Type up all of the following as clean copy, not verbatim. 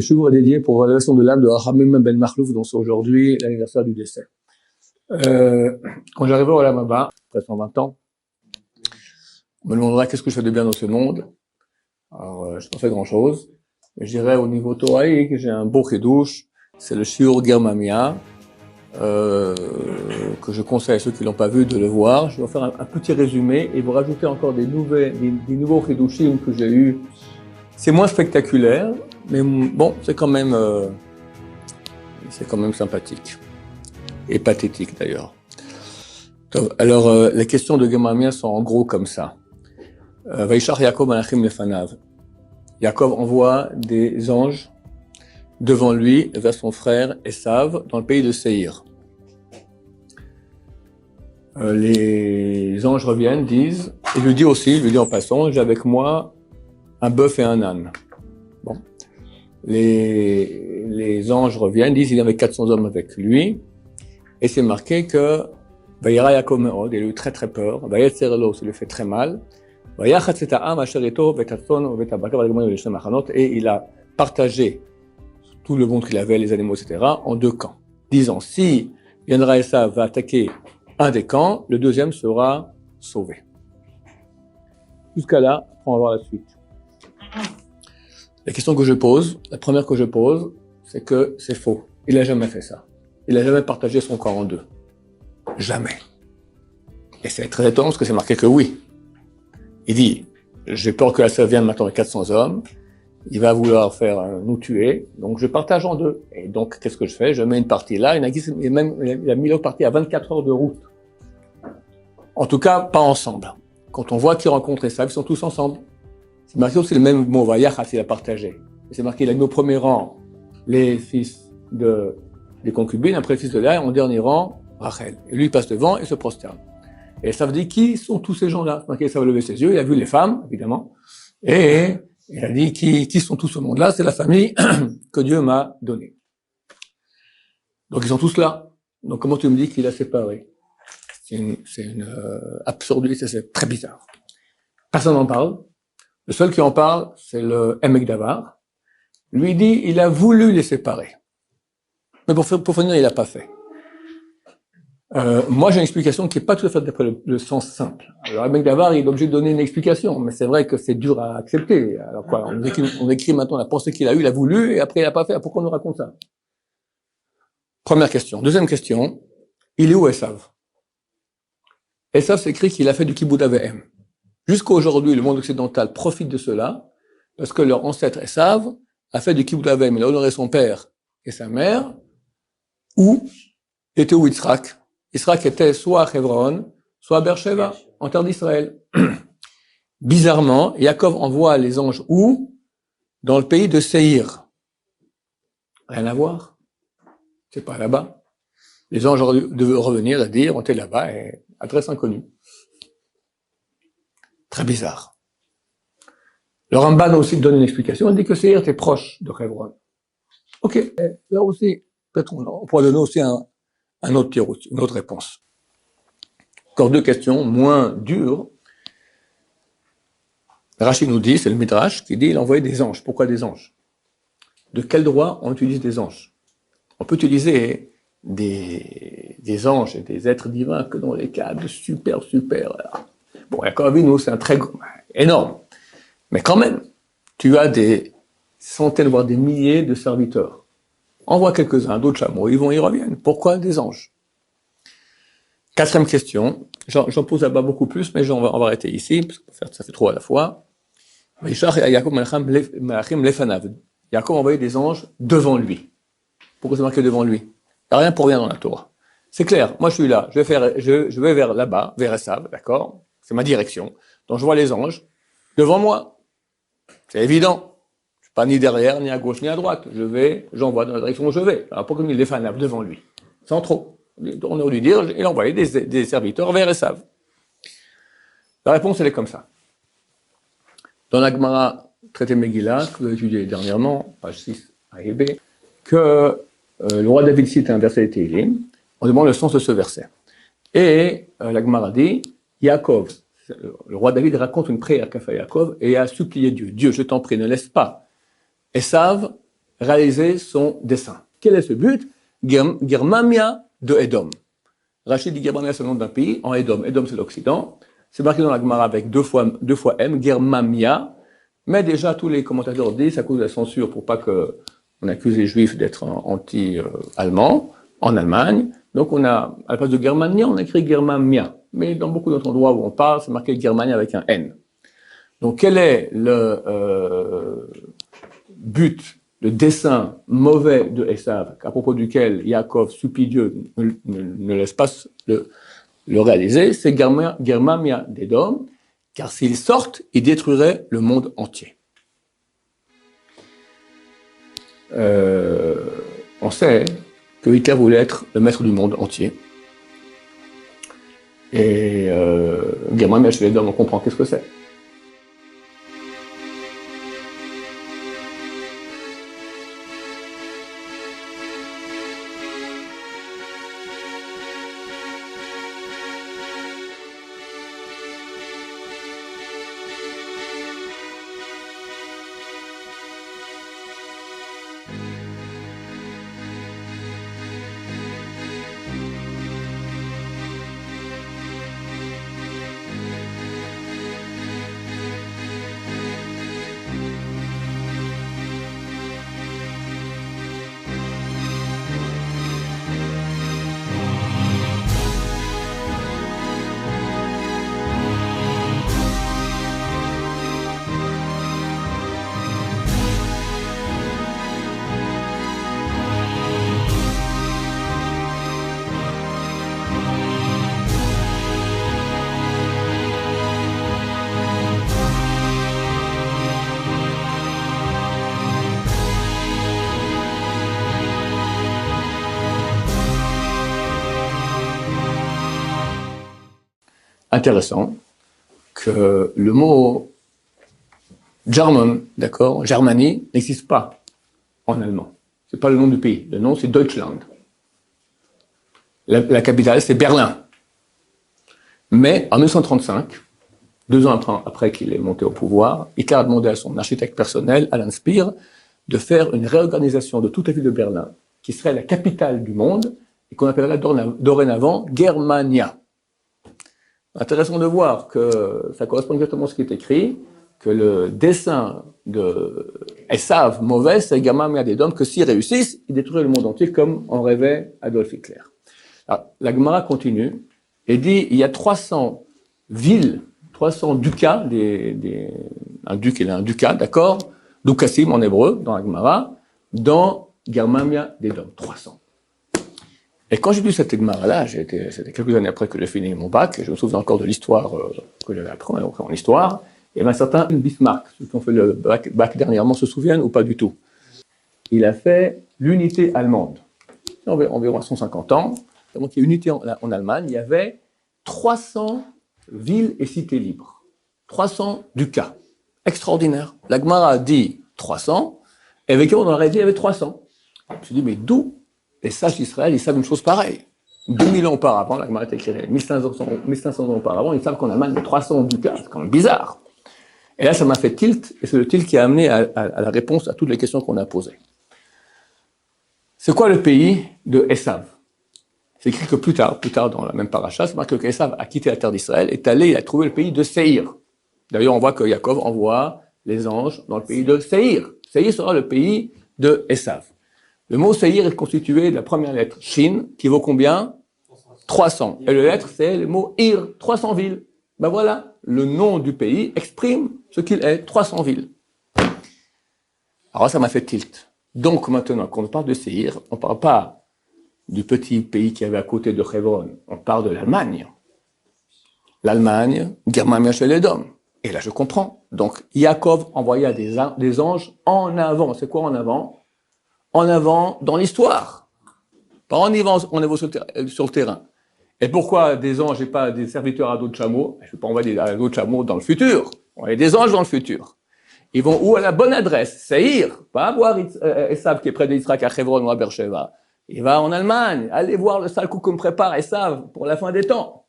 Ce jour est dédié pour l'élévation de l'âme de Rachamim Ben Makhlouf, dont c'est aujourd'hui l'anniversaire du décès. Quand j'arriverai au Olam Haba, après 120 ans, on me demandera qu'est-ce que je fais de bien dans ce monde. Alors, je n'ai pas fait grand-chose. Je dirais au niveau Toraïque, j'ai un beau chidouche, c'est le Shiur Germamia, que je conseille à ceux qui l'ont pas vu de le voir. Je vais vous faire un petit résumé et vous rajouter encore des nouveaux chidushim que j'ai eu. C'est moins spectaculaire, mais bon, c'est quand même sympathique. Et pathétique d'ailleurs. Alors, les questions de Germamia sont en gros comme ça. Vaishar Yaakov Malachim Lefanav. Yaakov envoie des anges devant lui vers son frère Esav dans le pays de Séhir. Les anges reviennent, disent, il lui dit en passant, j'ai avec moi un bœuf et un âne. Bon. Les anges reviennent, disent, il y avait 400 hommes avec lui, et c'est marqué que Vayira Yaakov Me'od, il a eu très très peur, Vayetzer Lo, ça lui fait très mal, et il a partagé tout le monde qu'il avait, les animaux, etc., en deux camps, disant, si viendra Esav va attaquer un des camps, le deuxième sera sauvé. Jusqu'à là, on va voir la suite. La question que je pose, la première que je pose, c'est que c'est faux. Il n'a jamais fait ça. Il n'a jamais partagé son camp en deux. Jamais. Et c'est très étonnant parce que c'est marqué que oui. Il dit, j'ai peur que Esav vienne maintenant avec 400 hommes, il va vouloir nous tuer, donc je partage en deux. Et donc, qu'est-ce que je fais? Je mets une partie là, il a mis l'autre partie à 24 heures de route. En tout cas, pas ensemble. Quand on voit qu'ils rencontrent Esav, ils sont tous ensemble. C'est marqué aussi le même mot, Vayachas, il a partagé. C'est marqué, il a mis au premier rang les fils des concubines, après les fils de Léa, et en dernier rang, Rachel. Et lui, il passe devant et se prosterne. Et ça veut dire, qui sont tous ces gens-là? C'est marqué, ça va lever ses yeux, il a vu les femmes, évidemment, et il a dit, qui sont tous ce monde-là? C'est la famille que Dieu m'a donnée. Donc ils sont tous là. Donc comment tu me dis qu'il a séparé? C'est une absurdité, c'est très bizarre. Personne n'en parle. Le seul qui en parle, c'est le Emek Davar. Lui dit, il a voulu les séparer. Mais pour finir, il l'a pas fait. Moi, j'ai une explication qui n'est pas tout à fait d'après le sens simple. Alors, Emek Davar, il est obligé de donner une explication, mais c'est vrai que c'est dur à accepter. Alors quoi, on écrit maintenant la pensée qu'il a eue, il a voulu, et après il l'a pas fait. Pourquoi on nous raconte ça? Première question. Deuxième question, il est où Esav? Esav, c'est écrit qu'il a fait du kibbutz avehem. Jusqu'à aujourd'hui, le monde occidental profite de cela, parce que leur ancêtre Esav a fait du kibbutz avehem. Il a honoré son père et sa mère, où était où Yitzhak? Yitzhak était soit à Hebron, soit à Beersheba, en terre d'Israël. Bizarrement, Yaakov envoie les anges où? Dans le pays de Séhir. Rien à voir. C'est pas là-bas. Les anges devaient revenir et dire, on était là-bas, et adresse inconnue. Très bizarre. Le Ramban aussi donne une explication, il dit que Séhir était proche de Hebron. Ok, là aussi, peut-être on pourra donner aussi un autre tir, une autre réponse. Encore deux questions moins dures. Rachid nous dit, c'est le Midrash qui dit, il a envoyé des anges. Pourquoi des anges? De quel droit on utilise des anges? On peut utiliser des anges et des êtres divins que dans les cas de super. Bon, Yaakov Avinu, c'est un très énorme. Mais quand même, tu as des centaines, voire des milliers de serviteurs. Envoie quelques-uns, d'autres chameaux, ils reviennent. Pourquoi des anges? Quatrième question. J'en pose là-bas beaucoup plus, mais on va arrêter ici, parce que ça fait trop à la fois. Yaakov Malachim Lefanav. Yaakov a envoyé des anges devant lui. Pourquoi c'est marqué devant lui? Il n'y a rien pour rien dans la Torah. C'est clair, moi je suis là, je vais vers là-bas, vers Esav, d'accord? C'est ma direction. Donc je vois les anges devant moi. C'est évident. Je ne suis pas ni derrière, ni à gauche, ni à droite. J'envoie dans la direction où je vais. Alors pourquoi il est Lefanav devant lui? Sans trop. On aurait dû dire, il a envoyé des serviteurs vers Esav. La réponse, elle est comme ça. Dans la Gemara, traité Megillah, que vous avez étudié dernièrement, page 6 A et B, que le roi David cite un verset de Tehillim, on demande le sens de ce verset. Et la Gemara dit, Yaakov, le roi David raconte une prière qu'a fait Yaakov et a supplié Dieu. Dieu, je t'en prie, ne laisse pas Esav réaliser son dessein. Quel est ce but? Germania de Edom. Rachid dit Germania, c'est le nom d'un pays, en Edom. Edom, c'est l'Occident. C'est marqué dans la Gemara avec deux fois M, Germania. Mais déjà, tous les commentateurs disent, à cause de la censure, pour pas qu'on accuse les Juifs d'être anti-allemands, en Allemagne. Donc, on a, à la place de Germania, on a écrit Germania. Mais dans beaucoup d'autres endroits où on parle, c'est marqué Germania avec un N. Donc, quel est le but, le dessein mauvais de Esav, à propos duquel Yaakov supplie Dieu ne laisse pas le réaliser? C'est Germania d'Edom, car s'ils sortent, ils détruiraient le monde entier. On sait que Hitler voulait être le maître du monde entier. Et Germania d'Edom, on comprend qu'est-ce que c'est. Intéressant que le mot German, d'accord, Germanie, n'existe pas en allemand. C'est pas le nom du pays. Le nom, c'est Deutschland. La capitale, c'est Berlin. Mais en 1935, 2 ans après qu'il est monté au pouvoir, Hitler a demandé à son architecte personnel, Alan Speer, de faire une réorganisation de toute la ville de Berlin, qui serait la capitale du monde, et qu'on appellerait dorénavant Germania. Intéressant de voir que ça correspond exactement à ce qui est écrit, que le dessein de Esav mauvais, c'est Germania d'Edom, que s'ils réussissent, ils détruiraient le monde entier comme en rêvait Adolf Hitler. Alors, la Gemara continue et dit il y a 300 villes, 300 ducats, un duc et un ducat, d'accord, Dukassim en hébreu, dans la Gemara, dans Germania d'Edom, 300. Et quand j'ai lu cette Gemara-là, c'était quelques années après que j'ai fini mon bac, et je me souviens encore de l'histoire que j'avais appris en histoire, et un certain Bismarck, ceux qui ont fait le bac dernièrement se souviennent ou pas du tout. Il a fait l'unité allemande. Environ à 150 ans, donc il y a une unité en Allemagne, il y avait 300 villes et cités libres, 300 ducats. Extraordinaire. La Gemara dit 300, et avec qui on aurait dit il y avait 300. Je me suis dit, mais d'où les sages d'Israël, ils savent une chose pareille. 2000 ans auparavant, la Gemara est écrite, 1500 ans auparavant, ils savent qu'en Allemagne, il y a 300 ducats. C'est quand même bizarre. Et là, ça m'a fait tilt, et c'est le tilt qui a amené à la réponse à toutes les questions qu'on a posées. C'est quoi le pays de Esav? C'est écrit que plus tard dans la même paracha, c'est marqué que Esav a quitté la terre d'Israël, est allé, il a trouvé le pays de Séhir. D'ailleurs, on voit que Yaakov envoie les anges dans le pays de Séhir. Séhir sera le pays de Esav. Le mot Séhir est constitué de la première lettre, Shin, qui vaut combien? 300. Et la lettre, c'est le mot Ir, 300 villes. Ben voilà, le nom du pays exprime ce qu'il est, 300 villes. Alors ça m'a fait tilt. Donc maintenant, quand on parle de Séhir, on ne parle pas du petit pays qu'il y avait à côté de Hebron, on parle de l'Allemagne. L'Allemagne, Germania chez les Dom. Et là, je comprends. Donc, Yaakov envoya des anges en avant. C'est quoi en avant? En avant dans l'histoire. Pas en avant sur le terrain. Et pourquoi des anges et pas des serviteurs à dos de chameau? Je ne vais pas envoyer à dos de chameau dans le futur. On va des anges dans le futur. Ils vont où? À la bonne adresse? Séhir. Pas voir Esav qui est près d'Israël à Hebron ou à Beersheba. Il va en Allemagne. Allez voir le sale coup que me prépare Esav pour la fin des temps.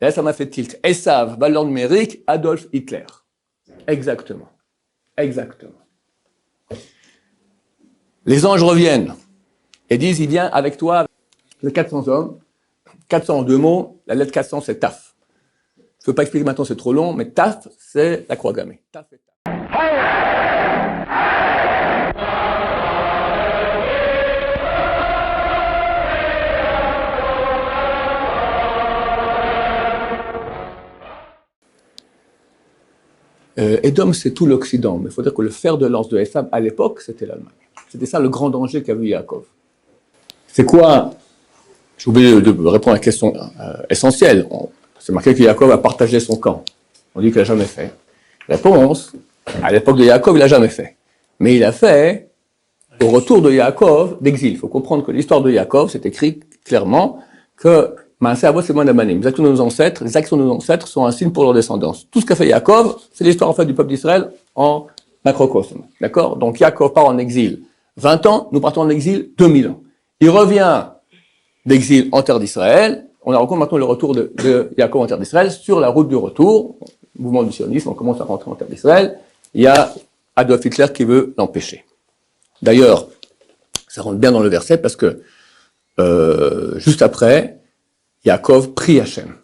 Et là, ça m'a fait tilt. Esav, valeur numérique, Adolf Hitler. Exactement. Exactement. Les anges reviennent et disent, il vient avec toi, les 400 hommes, 400 en 2 mots, la lettre 400 c'est Taf. Je ne peux pas expliquer maintenant, c'est trop long, mais Taf c'est la croix gammée. Taf et Taf. Édom, c'est tout l'Occident, mais il faut dire que le fer de lance de Esav, à l'époque, c'était l'Allemagne. C'était ça le grand danger qu'a vu Yaakov. C'est quoi? J'ai oublié de répondre à la question essentielle. C'est marqué que Yaakov a partagé son camp. On dit qu'il n'a jamais fait. Réponse, à l'époque de Yaakov, il n'a jamais fait. Mais il a fait au retour de Yaakov d'exil. Il faut comprendre que l'histoire de Yaakov, c'est écrit clairement que Maaseh Avot c'est moins d'Amanim. Les actions de nos ancêtres sont un signe pour leur descendance. Tout ce qu'a fait Yaakov, c'est l'histoire en fait du peuple d'Israël en macrocosme. D'accord? Donc Yaakov part en exil 20 ans, nous partons en exil 2000 ans. Il revient d'exil en terre d'Israël. On a rencontré maintenant le retour de Yaakov en terre d'Israël. Sur la route du retour, mouvement du sionisme, on commence à rentrer en terre d'Israël. Il y a Adolf Hitler qui veut l'empêcher. D'ailleurs, ça rentre bien dans le verset parce que juste après, Yaakov prie Hachem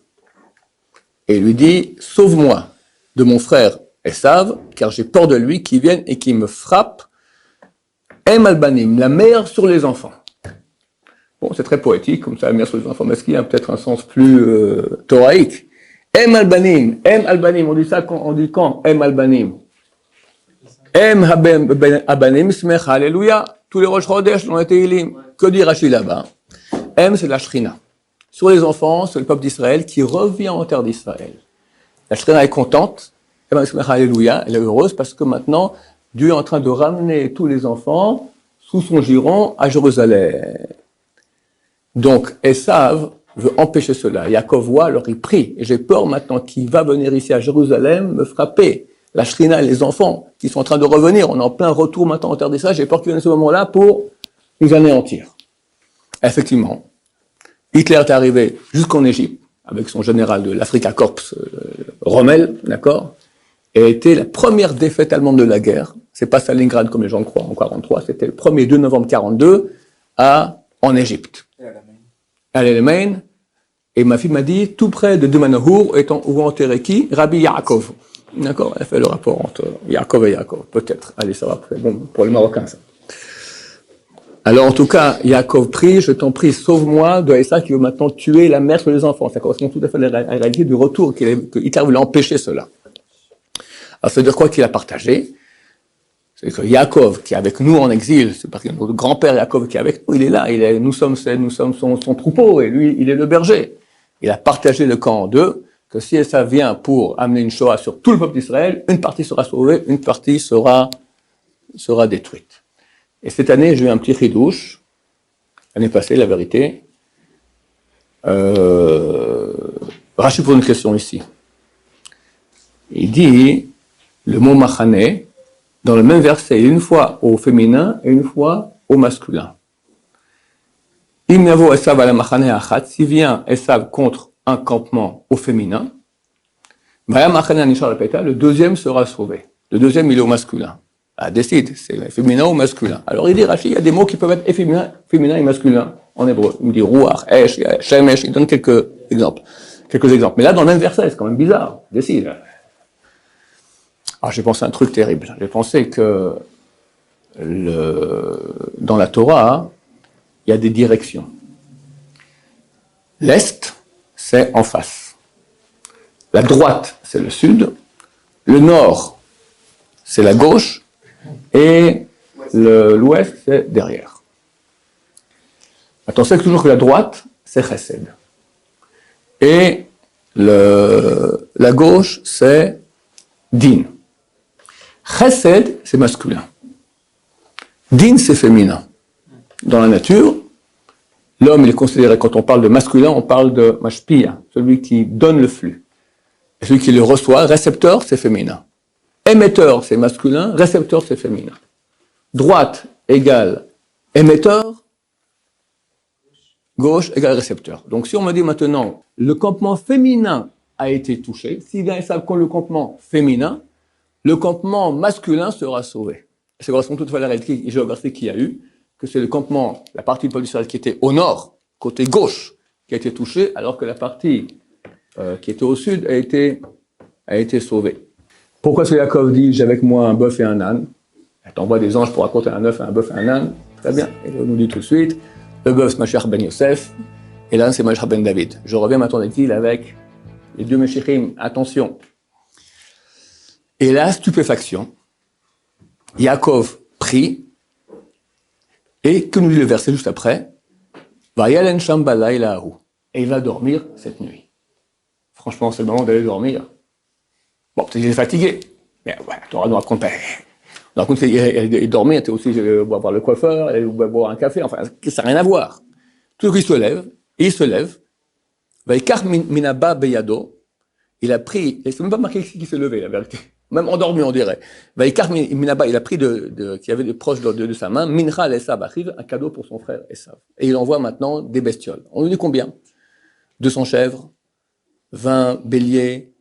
et lui dit « Sauve-moi de mon frère Esav, car j'ai peur de lui qui vienne et qui me frappe. Em albanim, la mère sur les enfants. » Bon, c'est très poétique, comme ça, la mère sur les enfants, mais est-ce qu'il y a peut-être un sens plus thoraïque? Em albanim, on dit ça quand on dit quand? Em albanim. Em abanim smech, alléluia. Tous les Rosh Chodesh ont été élim. Que dit Rashi là-bas? Em, c'est la Shrina. Sur les enfants, c'est le peuple d'Israël qui revient en terre d'Israël. La Shrina est contente, alléluia, elle est heureuse parce que maintenant, Dieu est en train de ramener tous les enfants sous son giron à Jérusalem. Donc, Esav veut empêcher cela. Yaakov voit, alors il prie. Et j'ai peur maintenant qu'il va venir ici à Jérusalem me frapper. La Shrina et les enfants qui sont en train de revenir, on est en plein retour maintenant en terre d'Israël, j'ai peur qu'il vienne à ce moment-là pour nous anéantir. Effectivement. Hitler est arrivé jusqu'en Égypte, avec son général de l'Africa Corps, Rommel, d'accord, et a été la première défaite allemande de la guerre. C'est pas Stalingrad comme les gens le croient en 43, c'était le 1er 2 novembre 42 en Égypte. À l'Allemagne. Et ma fille m'a dit, tout près de Dumanour, où enterré qui? Rabbi Yaakov. D'accord, elle a fait le rapport entre Yaakov et Yaakov, peut-être. Allez, ça va, c'est bon pour les Marocains, ça. Alors, en tout cas, Yaakov prie, je t'en prie, sauve-moi de Esav qui veut maintenant tuer la mère sur les enfants. Ça correspond tout à fait à la réalité du retour que Hitler voulait empêcher cela. Alors, ça veut dire quoi qu'il a partagé? C'est que Yaakov, qui est avec nous en exil, c'est parce que notre grand-père Yaakov qui est avec nous, il est là, nous sommes son troupeau, et lui, il est le berger. Il a partagé le camp en deux, que si Esav vient pour amener une Shoah sur tout le peuple d'Israël, une partie sera sauvée, une partie sera détruite. Et cette année, j'ai eu un petit chidouche, l'année passée, la vérité. Rachi pose une question ici. Il dit, le mot machane, dans le même verset, une fois au féminin et une fois au masculin. Im yavo Esav ala machane achat, si vient Esav contre un campement au féminin, vaya machane anishar lepeta, le deuxième sera sauvé. Le deuxième, il est au masculin. Ah, décide, c'est féminin ou masculin. Alors il dit, Rachi, il y a des mots qui peuvent être féminin et masculin en hébreu. Il me dit ruach, esh, shemesh, il donne quelques exemples. Mais là, dans le même verset, c'est quand même bizarre. Décide. Alors j'ai pensé à un truc terrible. J'ai pensé que dans la Torah, il y a des directions. L'est, c'est en face. La droite, c'est le sud. Le nord, c'est la gauche. Et l'ouest, c'est derrière. Attention, c'est toujours que la droite, c'est chesed. Et la gauche, c'est din. Chesed, c'est masculin. Din, c'est féminin. Dans la nature, l'homme, il est considéré, quand on parle de masculin, on parle de mashpia, celui qui donne le flux. Et celui qui le reçoit, récepteur, c'est féminin. Émetteur, c'est masculin, récepteur, c'est féminin. Droite égale émetteur, gauche égale récepteur. Donc si on me dit maintenant, le campement féminin a été touché, s'il vient et savent qu'on le campement féminin, le campement masculin sera sauvé. C'est correspond tout à fait à la réalité géographique qu'il y a eu. que c'est le campement, la partie du peuple d'Israël qui était au nord, côté gauche, qui a été touchée, alors que la partie qui était au sud a été sauvée. Pourquoi ce Yaakov dit « j'ai avec moi un bœuf et un âne » t'envoies des anges pour raconter un œuf, un bœuf et un âne, très bien. Et il nous dit tout de suite, le bœuf c'est Mashiach ben Yosef, et l'âne c'est Mashiach ben David. Je reviens maintenant, dit-il, avec les deux Meshichim, attention. Et là, stupéfaction, Yaakov prie, et que nous dit le verset juste après, Vayalen sham balayla hahu, et il va dormir cette nuit. Franchement, c'est le moment d'aller dormir. Bon, peut-être qu'il est fatigué, mais ouais, tu auras nous raconter. Donc, il dormait, il était aussi voir le coiffeur, il boire un café, enfin, ça n'a rien à voir. Tout le coup, il se lève, Vaikar minaba beyado, il a pris, il ne faut même pas marquer qu'il s'est levé, la vérité. Même endormi, on dirait. Vaikar minaba, il a pris qui avait des proches de sa main, Mincha l'Esav arrive, un cadeau pour son frère Esav. Et il envoie maintenant des bestioles. On lui dit combien? 200 chèvres, 20 béliers,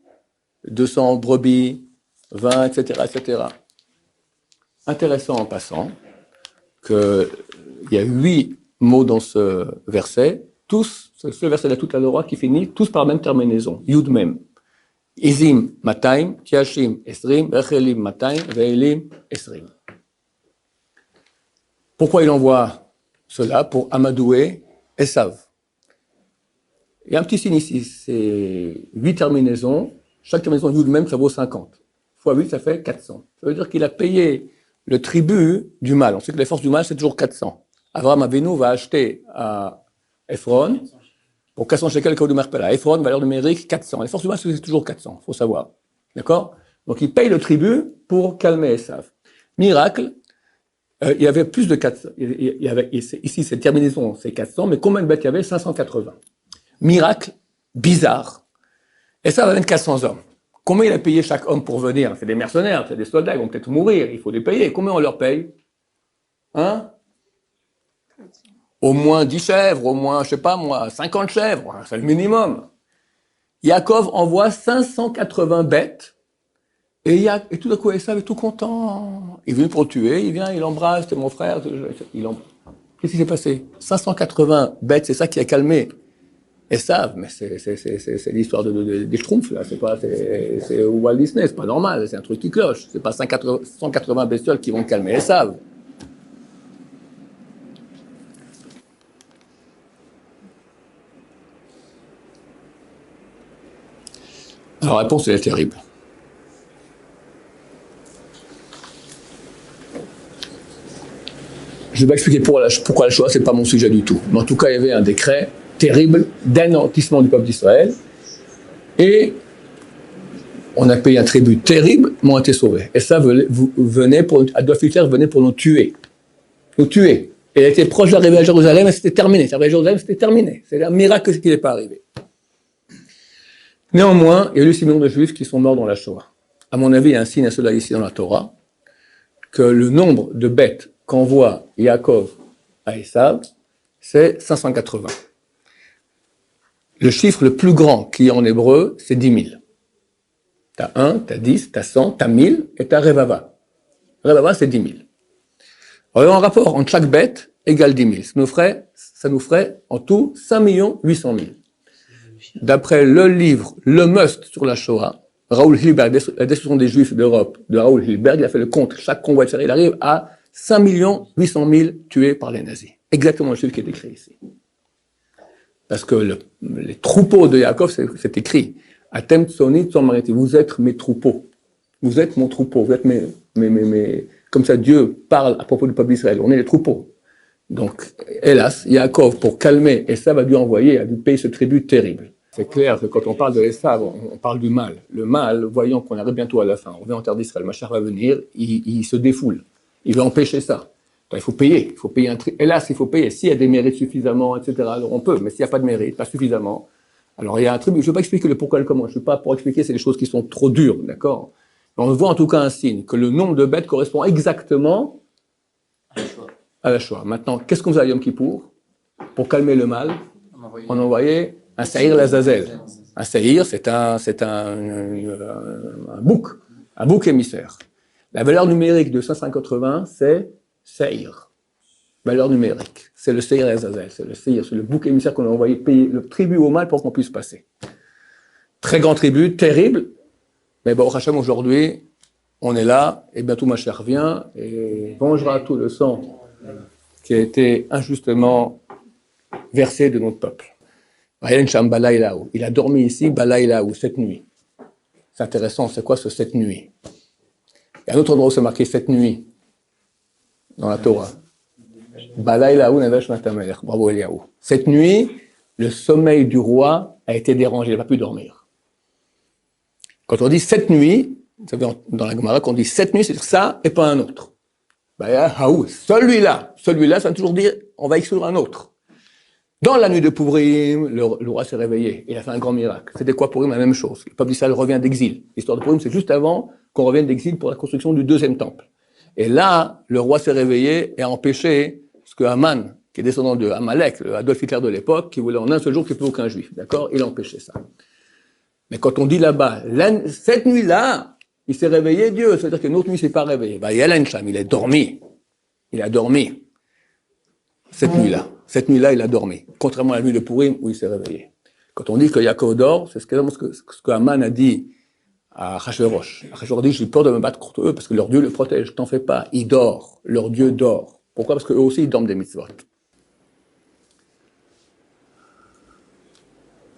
200 brebis, 20, etc., etc. Intéressant en passant qu'il y a 8 mots dans ce verset, tous, ce verset de toute la Torah qui finit tous par la même terminaison, Yud Mem. Izim Mataim, Tiashim Esrim, Rechelim Mataim, Ve'elim Esrim. Pourquoi il envoie cela? Pour amadouer Esav. Il y a un petit signe ici, c'est 8 terminaisons, chaque terminaison Yud Mem ça vaut 50. Fois 8 ça fait 400. Ça veut dire qu'il a payé le tribut du mal. On sait que les forces du mal, c'est toujours 400. Abraham Avinu va acheter à Ephron pour 400 shekels de Marpella. Ephron, valeur numérique, 400. Les forces du mal, c'est toujours 400, il faut savoir. D'accord? Donc, il paye le tribut pour calmer Esav. Miracle, il y avait plus de 400. Ici, cette terminaison, c'est 400, mais combien de bêtes il y avait? 580. Miracle, bizarre. Esav avait 400 hommes. Combien il a payé chaque homme pour venir? C'est des mercenaires, c'est des soldats, ils vont peut-être mourir, il faut les payer. Combien on leur paye? Hein? Au moins 10 chèvres, au moins, je sais pas moi, 50 chèvres, c'est le minimum. Yaakov envoie 580 bêtes, et tout d'un coup, Esav est tout content. Il vient pour le tuer, il vient, il embrasse, c'est mon frère, Qu'est-ce qui s'est passé? 580 bêtes, c'est ça qui a calmé Esav, mais c'est l'histoire des Schtroumpfs, là, c'est Walt Disney, c'est pas normal, c'est un truc qui cloche. C'est pas 180 bestioles qui vont calmer Esav. Alors, la réponse, elle est terrible. Je vais pas expliquer pourquoi la Shoah, c'est pas mon sujet du tout. Mais en tout cas, il y avait un décret terrible d'anéantissement du peuple d'Israël. Et on a payé un tribut terrible, mais on a été sauvés. Et ça, Adolf Hitler venait pour nous tuer. Nous tuer. Et il était proche d'arriver à Jérusalem, et c'était terminé. C'est arrivé à Jérusalem, c'était terminé. C'est un miracle qu'il n'est pas arrivé. Néanmoins, il y a eu 6 millions de Juifs qui sont morts dans la Shoah. À mon avis, il y a un signe à cela ici dans la Torah, que le nombre de bêtes qu'envoie Yaakov à Esav, c'est 580. Le chiffre le plus grand qui est en hébreu, c'est 10 000. T'as 1, t'as 10, t'as 100, t'as 1000 et t'as Revava. Revava, c'est 10 000. Alors, un rapport entre chaque bête égale 10 000. Ça nous ferait en tout 5 800 000. D'après le livre Le Must sur la Shoah, Raoul Hilberg, la destruction des Juifs d'Europe, de Raoul Hilberg, il a fait le compte. Chaque convoi de charrette, il arrive à 5 800 000 tués par les nazis. Exactement le chiffre qui est écrit ici. Parce que les troupeaux de Yaakov, c'est écrit. Atem tsoni tsomariti, vous êtes mes troupeaux. Vous êtes mon troupeau. Vous êtes mes. Comme ça, Dieu parle à propos du peuple d'Israël. On est les troupeaux. Donc, hélas, Yaakov, pour calmer Esav, a dû payer ce tribut terrible. C'est clair que quand on parle de Esav, on parle du mal. Le mal, voyant qu'on arrive bientôt à la fin, on revient en terre d'Israël, Mashiach va venir, il se défoule. Il veut empêcher ça. Il faut payer un tribut. Hélas, il faut payer. S'il y a des mérites suffisamment, etc., alors on peut. Mais s'il n'y a pas de mérite, pas suffisamment, alors il y a un tribut. Je ne vais pas expliquer le pourquoi et le comment. Je ne suis pas pour expliquer, c'est des choses qui sont trop dures, d'accord? Mais on voit en tout cas un signe, que le nombre de bêtes correspond exactement à la Shoah. Maintenant, qu'est-ce qu'on faisait à Yom Kippour? Pour calmer le mal, on envoyait un Saïr Lazazel. Un Saïr, c'est un bouc émissaire. La valeur numérique de 580, c'est Saïr. valeur numérique. C'est le Seir Azazel, c'est le bouc émissaire qu'on a envoyé payer le tribut au mal pour qu'on puisse passer. Très grand tribut, terrible, mais bon, Hachem, aujourd'hui, on est là, et bientôt ma chère vient, et vengera tout le sang qui a été injustement versé de notre peuple. Il a dormi ici, Balaïlaou, cette nuit. C'est intéressant, c'est quoi ce cette nuit? Il y a un autre endroit où c'est marqué cette nuit, dans la Torah. Balaïlaou, Nevesh Matamelech, bravo Eliaou. Cette nuit, le sommeil du roi a été dérangé, il n'a pas pu dormir. Quand on dit cette nuit, ça veut dire dans la Gemara, quand on dit cette nuit, c'est ça et pas un autre. Celui-là, ça veut toujours dire, on va exclure un autre. Dans la nuit de Pourim, le roi s'est réveillé, il a fait un grand miracle. C'était quoi Pourim? La même chose. Le peuple d'Israël revient d'exil. L'histoire de Pourim, c'est juste avant qu'on revienne d'exil pour la construction du deuxième temple. Et là, le roi s'est réveillé et a empêché ce que Haman, qui est descendant de Amalek, le Adolf Hitler de l'époque, qui voulait en un seul jour qu'il n'y ait plus aucun juif. D'accord? Il a empêché ça. Mais quand on dit là-bas, cette nuit-là, il s'est réveillé Dieu, ça veut dire qu'une autre nuit, il ne s'est pas réveillé. Il a dormi. Il a dormi. Cette nuit-là, il a dormi. Contrairement à la nuit de Pourim, où il s'est réveillé. Quand on dit que Yaakov dort, c'est ce que Haman a dit à Achashverosh. Achashverosh dit, j'ai peur de me battre contre eux, parce que leur Dieu le protège. T'en fais pas. Il dort. Leur Dieu dort. Pourquoi? Parce qu'eux aussi, ils dorment des mitzvot.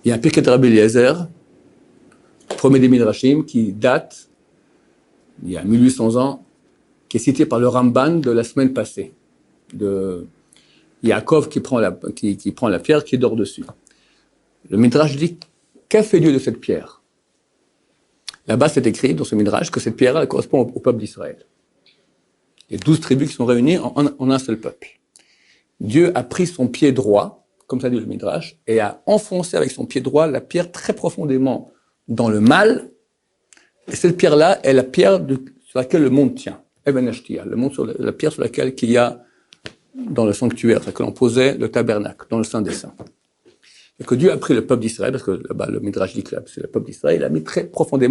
Il y a un Pirkei Rabbi Eliezer, premier des Midrashim, qui date, il y a 1800 ans, qui est cité par le Ramban de la semaine passée, de Yaakov qui prend la pierre, qui dort dessus. Le Midrash dit, qu'a fait Dieu de cette pierre? Là-bas, c'est écrit dans ce Midrash que cette pierre, elle correspond au peuple d'Israël. Il y a 12 tribus qui sont réunies en un seul peuple. Dieu a pris son pied droit, comme ça dit le Midrash, et a enfoncé avec son pied droit la pierre très profondément dans le mal. Et cette pierre-là est la pierre sur laquelle le monde tient. Eben Ashtia, la pierre sur laquelle qu'il y a dans le sanctuaire, c'est-à-dire que l'on posait le tabernacle, dans le Saint des Saints. Et que Dieu a pris le peuple d'Israël, parce que là-bas, le Midrash dit que c'est le peuple d'Israël, il a mis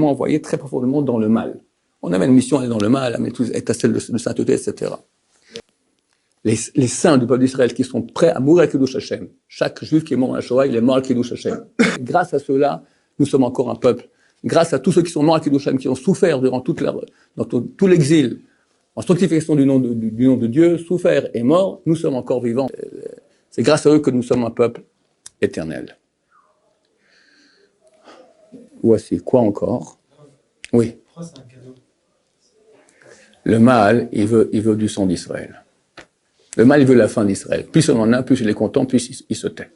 envoyé très profondément dans le mal. On avait une mission à aller dans le mal, à mettre toutes les étincelles de sainteté, etc. Les saints du peuple d'Israël qui sont prêts à mourir à Kiddush Hashem. Chaque juif qui est mort à la Shoah, il est mort à Kiddush Hashem. Grâce à ceux-là, nous sommes encore un peuple. Grâce à tous ceux qui sont morts à Kiddush Hashem, qui ont souffert durant dans tout l'exil, en sanctification du nom de Dieu, souffert et mort, nous sommes encore vivants. C'est grâce à eux que nous sommes un peuple éternel. Voici, quoi encore? Oui. Le mal, il veut du sang d'Israël. Le mal, il veut la fin d'Israël. Plus on en a, plus il est content, plus il se tait.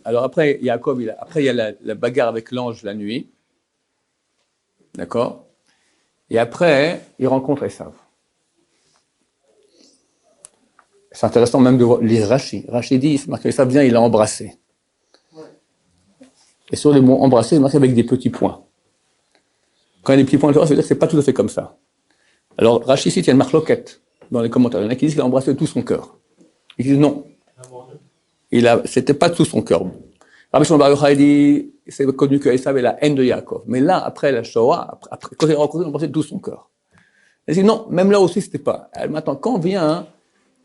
Alors après, Yaakov, il y a la bagarre avec l'ange la nuit. D'accord? Et après, il rencontre Esav. C'est intéressant même de lire Rashi. Rashi dit, c'est marqué Esav vient, il l'a embrassé. Et sur les mots embrassé, c'est marqué avec des petits points. Quand il y a des petits points, ça veut dire que c'est pas tout à fait comme ça. Alors, Rashi cite, il y a une marloquette dans les commentaires. Il y en a qui disent qu'il a embrassé tout son cœur. Ils disent non. C'était pas tout son cœur. Rabbi Shimon Bar Yochai dit, c'est connu que Esav est la haine de Yaakov. Mais là, après la Shoah, quand il a rencontré, il a embrassé tout son cœur. Il dit non, même là aussi, c'était pas. Maintenant, quand vient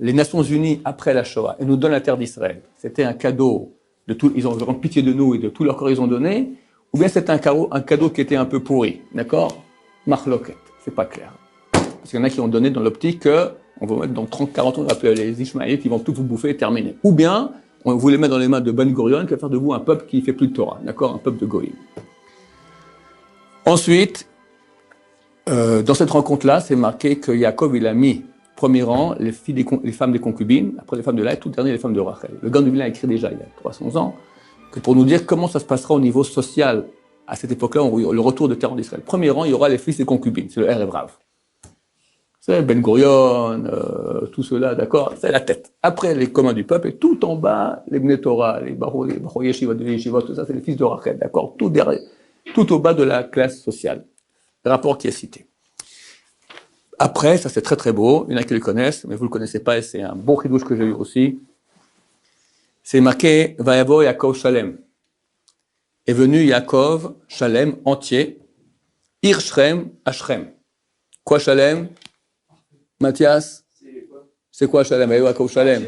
les Nations Unies après la Shoah et nous donnent la terre d'Israël, c'était un cadeau de tout, ils ont vraiment pitié de nous et de tout leur corps ils ont donné, ou bien c'était un cadeau qui était un peu pourri, d'accord? Marloquette, c'est pas clair. Parce qu'il y en a qui ont donné dans l'optique que, on va mettre dans 30, 40 ans, on va appeler les Ishmaélites, qui vont tout vous bouffer et terminer. Ou bien, on vous les met dans les mains de Ben Gurion, qui va faire de vous un peuple qui fait plus de Torah, d'accord? Un peuple de Goïm. Ensuite, dans cette rencontre-là, c'est marqué que Yaakov, il a mis premier rang les femmes des concubines, après les femmes de Léa, et tout dernier les femmes de Rachel. Le Gan de Vilna a écrit déjà, il y a 300 ans, que pour nous dire comment ça se passera au niveau social, à cette époque-là, le retour de terre en Israël. Premier rang, il y aura les fils des concubines, c'est le Erev Rav. C'est Ben Gurion, tout cela, d'accord, c'est la tête. Après, les communs du peuple, et tout en bas, les Bnei Torah, les Baro Yeshivot, tout ça, c'est les fils de Rachel, d'accord, tout au bas de la classe sociale. Le rapport qui est cité. Après, ça c'est très très beau, il y en a qui le connaissent, mais vous le connaissez pas, et c'est un bon chidouche que j'ai eu aussi. C'est marqué, Vayavo Yaakov Shalem. Est venu Yaakov, Shalem, entier, Ir Shrem, Ashrem. Quoi Shalem? Mathias? C'est quoi Shalem? Yaakov Shalem.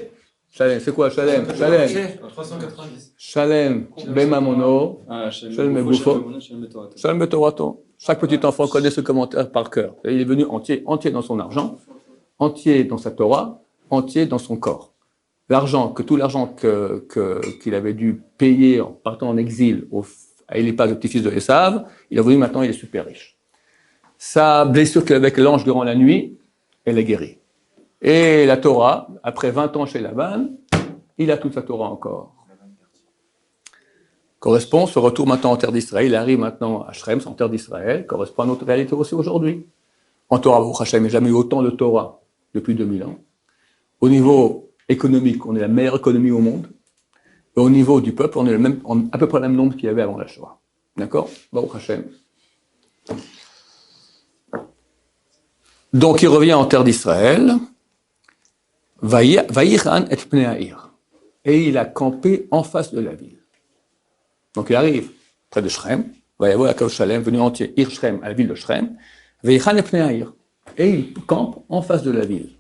Shalem, c'est quoi Shalem? Shalem. 390. Shalem, Bemamono, Shalem Begufo, Shalem Betorato. Chaque petit enfant connaît ce commentaire par cœur. Il est venu entier dans son argent, entier dans sa Torah, entier dans son corps. Tout l'argent qu'il avait dû payer en partant en exil à Éliphaz, le petit-fils de Esav, il est venu maintenant, il est super riche. Sa blessure qu'il avait avec l'ange durant la nuit, elle est guérie. Et la Torah, après 20 ans chez Laban, il a toute sa Torah encore. Correspond, ce retour maintenant en terre d'Israël, il arrive maintenant à Shrem, en terre d'Israël, correspond à notre réalité aussi aujourd'hui. En Torah, Baruch Hashem, il n'y a jamais eu autant de Torah depuis 2000 ans. Au niveau économique, on est la meilleure économie au monde. Et au niveau du peuple, on est à peu près le même nombre qu'il y avait avant la Shoah. D'accord? Baruch Hashem. Donc il revient en terre d'Israël. Vaïran et Pneaïr. Et il a campé en face de la ville. Donc il arrive près de Shrem, Vaïavo Yaakov Shalem, venu entier, Ir Shrem, à la ville de Shrem, Vaïran et Pneaïr. Et il campe en face de la ville.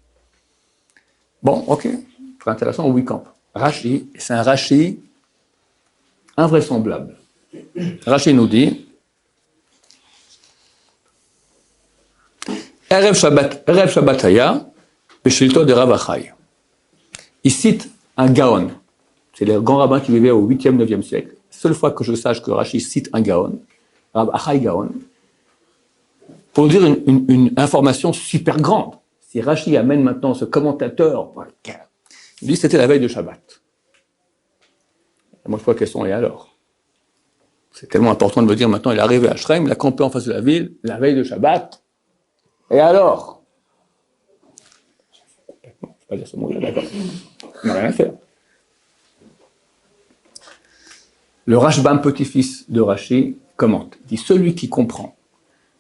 Bon, ok, très intéressant où il campe. Rashi, c'est un Rashi invraisemblable. Rashi nous dit Erev Shabbat Haya, Beshilto de Rav Achai. Il cite un Gaon. C'est le grand rabbin qui vivait au 8e, 9e siècle. Seule fois que je sache que Rashi cite un Gaon, Rav Achai Gaon, pour dire une information super grande. Si Rashi amène maintenant ce commentateur, il dit que c'était la veille de Shabbat. Et moi je pose la question, et alors? C'est tellement important de me dire maintenant, il est arrivé à Shrem, il a campé en face de la ville, la veille de Shabbat. Et alors? Je ne vais pas dire ce mot-là, d'accord. On n'a rien à faire. Le Rashbam, petit-fils de Rashi, commente, dit celui qui comprend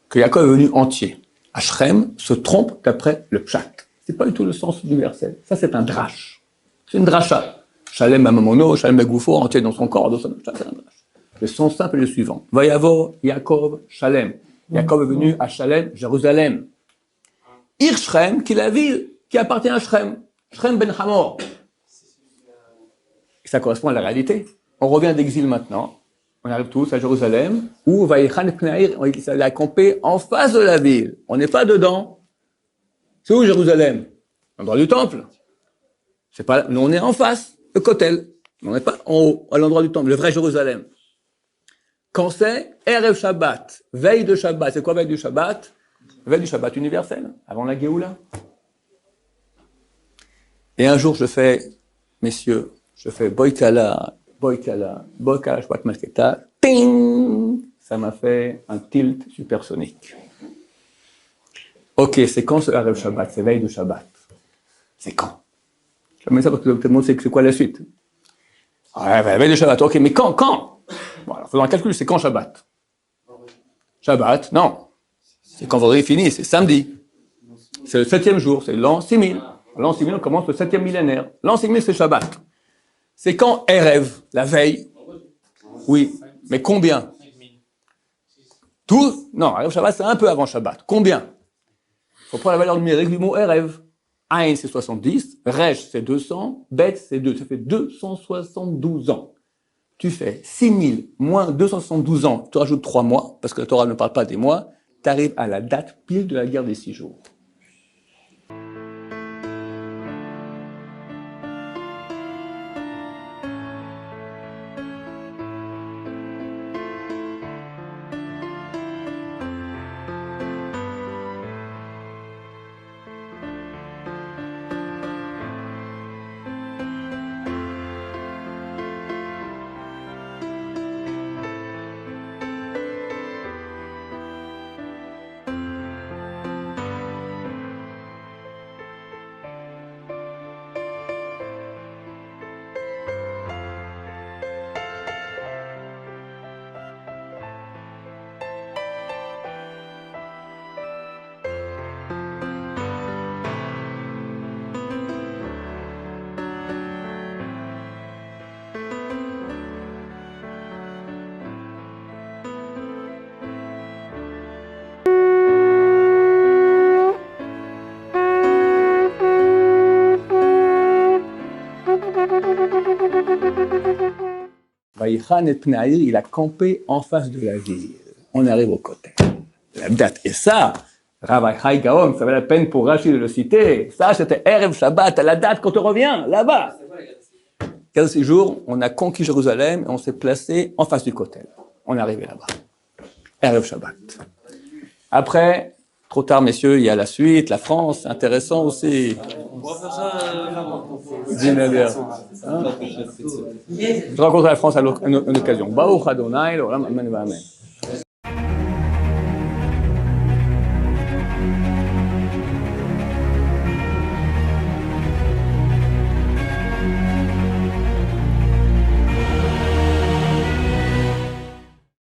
que Yaakov est venu entier à Shrem se trompe d'après le pshat. C'est pas du tout le sens du verset. Ça, c'est un drash. C'est une drasha. Shalem Amamono, Shalem Begufo, entier dans son corps, c'est un drash. Le sens simple est le suivant. Vayavo Yaakov Shalem. Yaakov est venu à Shalem, Jérusalem. Ir Shrem, qui est la ville qui appartient à Shrem. Shrem ben Hamor. Ça correspond à la réalité. On revient d'exil maintenant. On arrive tous à Jérusalem, où Vaïchan et Pneaïr, il a campé en face de la ville. On n'est pas dedans. C'est où Jérusalem? L'endroit du temple. C'est pas, nous on est en face, le Kotel. On n'est pas en haut, à l'endroit du temple, le vrai Jérusalem. Quand c'est Erev Shabbat, veille de Shabbat. C'est quoi veille du Shabbat? Veille du Shabbat universel, avant la Géoula. Et un jour, messieurs, je fais Boykala, Shvat Malketa, ping! Ça m'a fait un tilt supersonique. Ok, c'est quand ce Erev Shabbat? C'est veille de Shabbat. C'est quand? Je mets ça parce que tout le monde sait que c'est quoi la suite. Ouais, veille de Shabbat, ok, mais quand? Bon, alors faisons un calcul, c'est quand Shabbat? Shabbat, non. C'est quand vendredi finit, c'est samedi. C'est le 7e jour, c'est l'an 6000. L'an 6000, on commence le 7e millénaire. L'an 6000, c'est Shabbat. C'est quand Erev, la veille? Oui, mais combien? Tout? Non, Erev Shabbat, c'est un peu avant Shabbat. Combien? Il faut prendre la valeur numérique du mot Erev. Ain, c'est 70, Resh, c'est 200, Bet, c'est 2. Ça fait 272 ans. Tu fais 6000 moins 272 ans, tu rajoutes 3 mois, parce que la Torah ne parle pas des mois, tu arrives à la date pile de la guerre des 6 jours. Vaïchan et Pnaïr, il a campé en face de la ville. On arrive au côté. La date. Et ça, Rav Chaim Gaon, ça valait la peine pour Rachid de le citer. Ça, c'était Erev Shabbat, à la date quand on revient, là-bas. 15 jours, on a conquis Jérusalem et on s'est placé en face du Kotel. On est arrivé là-bas. Erev Shabbat. Après, trop tard, messieurs, il y a la suite, la France, intéressant aussi. On va faire ça. Je rencontre la France à une occasion. Baruch Adonai, l'olam, amen, amen.